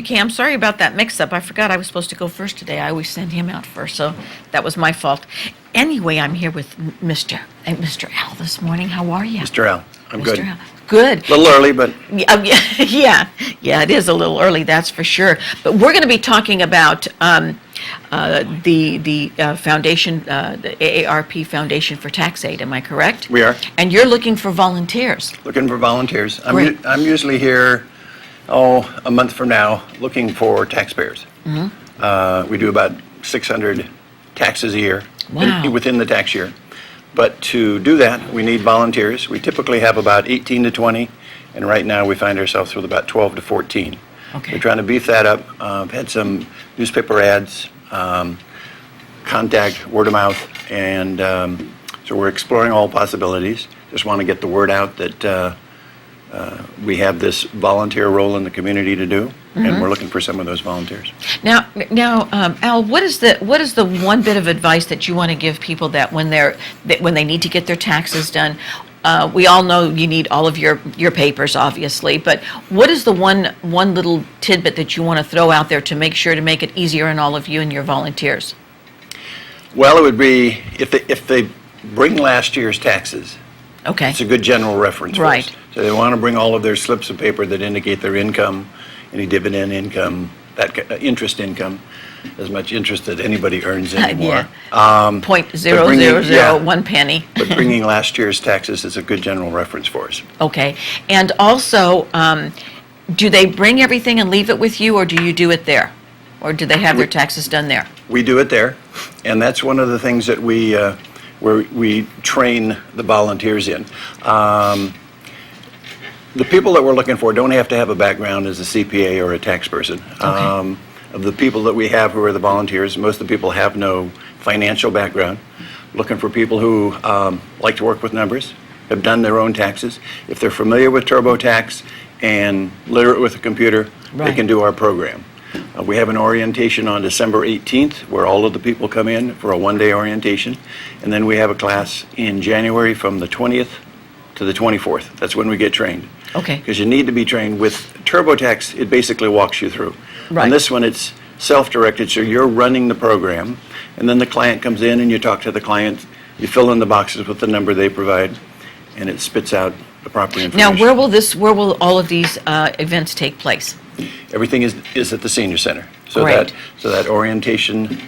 Okay, I'm sorry about that mix-up. I forgot I was supposed to go first today. I always send him out first, so that was my fault. Anyway, I'm here with Mr. Al this morning. How are you? Mr. Al, I'm good. Mr. Al. Good. A little early, but Yeah, it is a little early, that's for sure. But we're going to be talking about the foundation, the AARP Foundation for Tax-Aide. Am I correct? we are And you're looking for volunteers. looking for volunteers. Great. I'm usually here, a month from now, looking for taxpayers. We do about 600 taxes a year Wow. within the tax year. But to do that, we need volunteers. We typically have about 18 to 20, and right now we find ourselves with about 12 to 14. Okay. We're trying to beef that up. I've had some newspaper ads, contact, word of mouth, and so we're exploring all possibilities. Just want to get the word out that we have this volunteer role in the community to do, and we're looking for some of those volunteers. Now, Al, what is the one bit of advice that you want to give people that when they need to get their taxes done? We all know you need all of your papers, obviously, but what is the one little tidbit that you want to throw out there to make sure to make it easier on all of you and your volunteers? Well, it would be if they bring last year's taxes. Okay. It's a good general reference for us. Right. So they want to bring all of their slips of paper that indicate their income, any dividend income, interest income, as much interest that anybody earns anymore. Yeah. .0001 penny. But bringing last year's taxes is a good general reference for us. Okay. And also, do they bring everything and leave it with you, or do you do it there? Or do they have their taxes done there? We do it there, and that's one of the things that we train the volunteers in. The people that we're looking for don't have to have a background as a CPA or a tax person. Okay. Of the people that we have who are the volunteers, most of the people have no financial background. Looking for people who like to work with numbers, have done their own taxes. If they're familiar with TurboTax and literate with a computer, Right. they can do our program. We have an orientation on December 18th where all of the people come in for a one-day orientation. And then we have a class in January from the 20th to the 24th. That's when we get trained. Okay. Because you need to be trained. With TurboTax, it basically walks you through. Right. On this one, it's self-directed, so you're running the program, and then the client comes in and you talk to the client, you fill in the boxes with the number they provide, and it spits out the proper information. Now, where will all of these events take place? Everything is at the senior center. So Great. that orientation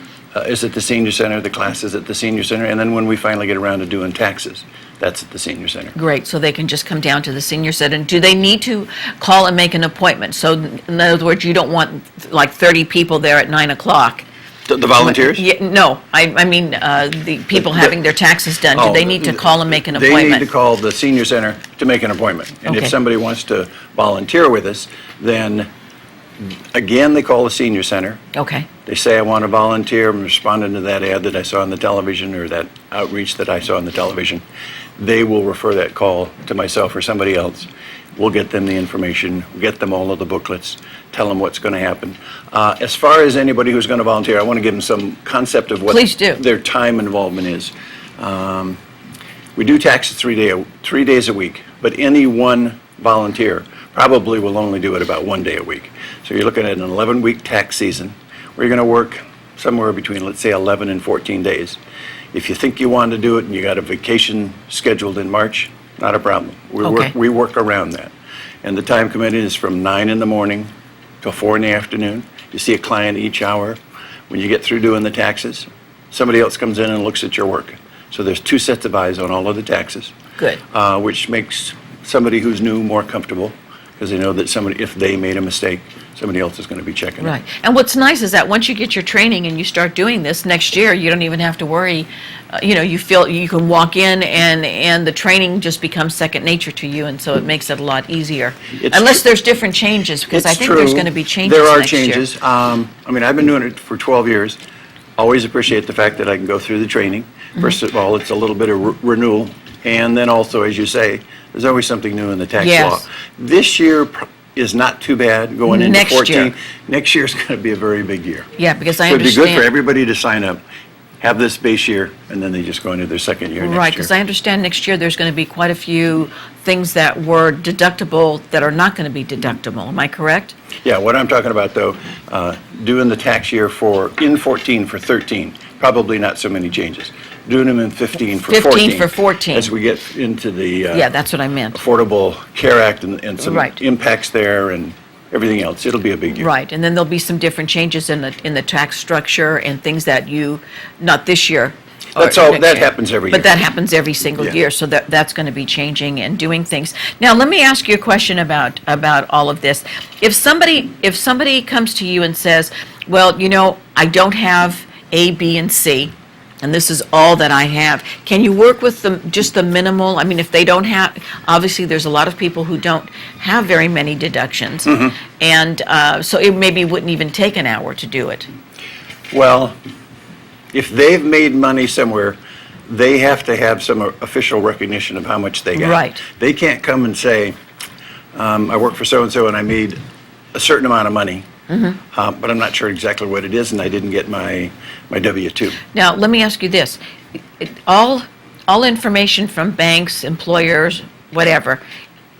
is at the senior center, the class is at the senior center, and then when we finally get around to doing taxes, that's at the senior center. Great, so they can just come down to the senior center. And do they need to call and make an appointment? So in other words, you don't want like 30 people there at 9 o'clock. The volunteers? Yeah, no, I mean the people having their taxes done. Do they need to call and make an appointment? They need to call the senior center to make an appointment. And if Okay. somebody wants to volunteer with us, then again, they call the senior center. Okay, They say, I want to volunteer. I'm responding to that ad that I saw on the television or that outreach that I saw on the television. They will refer that call to myself or somebody else. We'll get them the information, get them all of the booklets, tell them what's going to happen. As far as anybody who's going to volunteer, I want to give them some concept of what Please do. their time involvement is. We do taxes 3 days a week, but any one volunteer probably will only do it about 1 day a week. So you're looking at an 11-week tax season where you're going to work somewhere between, let's say, 11 and 14 days. If you think you want to do it and you got a vacation scheduled in March, not a problem. Okay. We work around that. And the time committed is from 9 in the morning till 4 in the afternoon. You see a client each hour. When you get through doing the taxes, somebody else comes in and looks at your work. So there's 2 sets of eyes on all of the taxes. good. Which makes somebody who's new more comfortable because they know that if they made a mistake, somebody else is going to be checking it. Right. And what's nice is that once you get your training and you start doing this next year, you don't even have to worry. You feel you can walk in and the training just becomes second nature to you, and so it makes it a lot easier. Unless there's different changes, because I It's think there's true. going to be changes There are next year. changes. I've been doing it for 12 years. Always appreciate the fact that I can go through the training. First of all, it's a little bit of renewal, and then also, as you say, there's always something new in the tax Yes. law. This year is not too bad going into Next 14. year. Next year's going to be a very big year. Yeah, because I So it'd be understand. good for everybody to sign up. have this base year, and then they just go into their second year next year. Right, because I understand next year there's going to be quite a few things that were deductible that are not going to be deductible. Am I correct? Yeah, what I'm talking about, though, doing the tax year in 14 for 13, probably not so many changes. Doing them in 15 for 14. 15 for 14. As we get into the Yeah, that's what I meant. Affordable Care Act and some Right. impacts there and everything else, it'll be a big year. Right, and then there'll be some different changes in the tax structure and things that not this year. or That's all, next that year. happens every year. But that happens every single Yeah. year, so that's going to be changing and doing things. Now, let me ask you a question about all of this. If somebody comes to you and says, well, I don't have A, B, and C, and this is all that I have, can you work with just the minimal? I mean, if they don't have, obviously, there's a lot of people who don't have very many deductions, and so it maybe wouldn't even take an hour to do it. Well, if they've made money somewhere, they have to have some official recognition of how much they got. Right. They can't come and say, I work for so-and-so and I made a certain amount of money, but I'm not sure exactly what it is, and I didn't get my W-2. Now, let me ask you this. All information from banks, employers, whatever,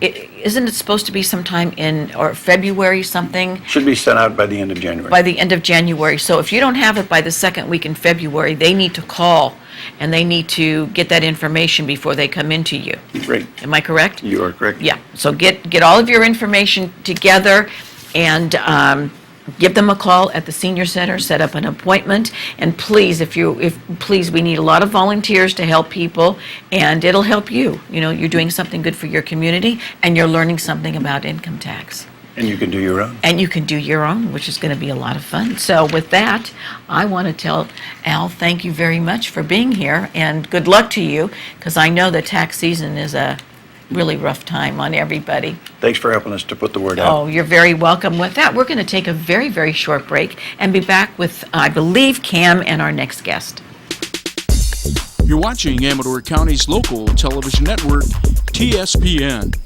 isn't it supposed to be sometime or February something? Should be sent out by the end of January. By the end of January. So if you don't have it by the second week in February, they need to call and they need to get that information before they come into you. Great. Am I correct? You are correct. Yeah. So get all of your information together and give them a call at the senior center, set up an appointment, and please, please, we need a lot of volunteers to help people, and it'll help you. You're doing something good for your community, and you're learning something about income tax. And you can do your own. And you can do your own, which is going to be a lot of fun. So with that, I want to tell Al, thank you very much for being here, and good luck to you, because I know that tax season is a really rough time on everybody. Thanks for helping us to put the word out. Oh, you're very welcome. With that, we're going to take a very, very short break and be back with, I believe, Cam and our next guest. You're watching Amador County's local television network, TSPN.